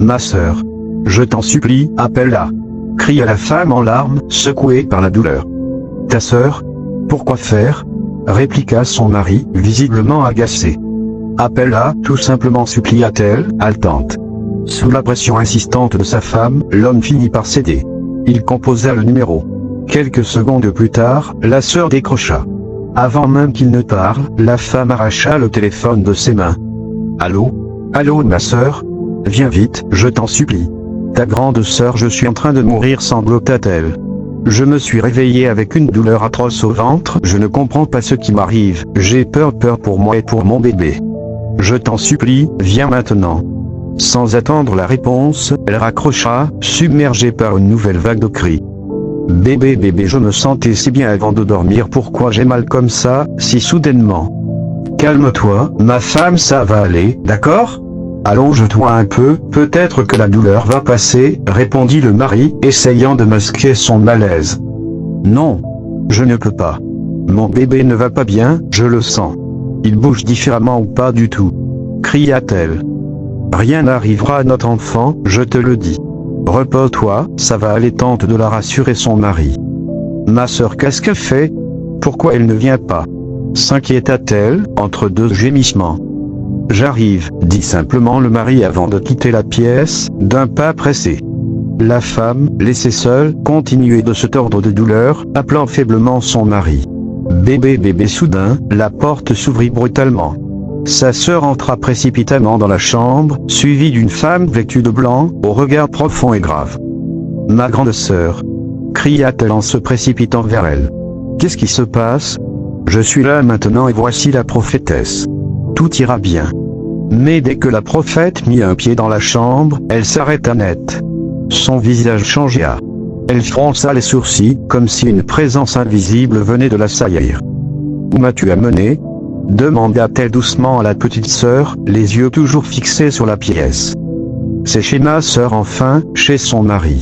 ma sœur. Je t'en supplie, appelle-la. Cria la femme en larmes, secouée par la douleur. Ta sœur? Pourquoi faire? Répliqua son mari, visiblement agacé. Appelle-la, tout simplement, supplia-t-elle, haletante. Sous la pression insistante de sa femme, l'homme finit par céder. Il composa le numéro. Quelques secondes plus tard, la sœur décrocha. Avant même qu'il ne parle, la femme arracha le téléphone de ses mains. Allô? Allô, ma sœur? Viens vite, je t'en supplie. Ta grande sœur, je suis en train de mourir, sanglota-t-elle. Je me suis réveillée avec une douleur atroce au ventre, je ne comprends pas ce qui m'arrive, j'ai peur pour moi et pour mon bébé. Je t'en supplie, viens maintenant. Sans attendre la réponse, elle raccrocha, submergée par une nouvelle vague de cris. Bébé, je me sentais si bien avant de dormir, pourquoi j'ai mal comme ça, si soudainement? Calme-toi, ma femme, ça va aller, d'accord? Allonge-toi un peu, peut-être que la douleur va passer, répondit le mari, essayant de masquer son malaise. Non, je ne peux pas. Mon bébé ne va pas bien, je le sens. Il bouge différemment ou pas du tout, cria-t-elle. Rien n'arrivera à notre enfant, je te le dis. Repose-toi, ça va aller, tente de la rassurer son mari. Ma sœur, qu'est-ce qu'elle fait? Pourquoi elle ne vient pas? S'inquiéta-t-elle, entre deux gémissements. J'arrive, dit simplement le mari avant de quitter la pièce, d'un pas pressé. La femme, laissée seule, continuait de se tordre de douleur, appelant faiblement son mari. Bébé, soudain, la porte s'ouvrit brutalement. Sa sœur entra précipitamment dans la chambre, suivie d'une femme vêtue de blanc, au regard profond et grave. Ma grande sœur, cria-t-elle en se précipitant vers elle. Qu'est-ce qui se passe? Je suis là maintenant et voici la prophétesse. Tout ira bien. Mais dès que la prophète mit un pied dans la chambre, elle s'arrêta net. Son visage changea. Elle fronça les sourcils, comme si une présence invisible venait de l'assaillir. Où m'as-tu amené? Demanda-t-elle doucement à la petite sœur, les yeux toujours fixés sur la pièce. C'est chez ma sœur, enfin, chez son mari.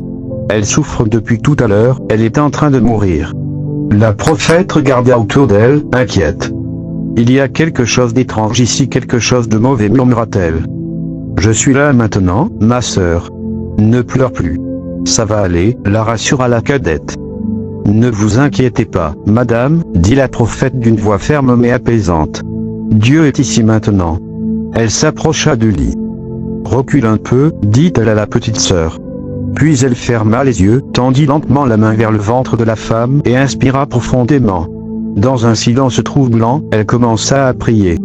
Elle souffre depuis tout à l'heure, elle est en train de mourir. La prophète regarda autour d'elle, inquiète. Il y a quelque chose d'étrange ici, quelque chose de mauvais, murmura-t-elle. Je suis là maintenant, ma sœur. Ne pleure plus. Ça va aller, la rassura la cadette. Ne vous inquiétez pas, madame, dit la prophète d'une voix ferme mais apaisante. Dieu est ici maintenant. Elle s'approcha du lit. Recule un peu, dit-elle à la petite sœur. Puis elle ferma les yeux, tendit lentement la main vers le ventre de la femme et inspira profondément. Dans un silence troublant, elle commença à prier.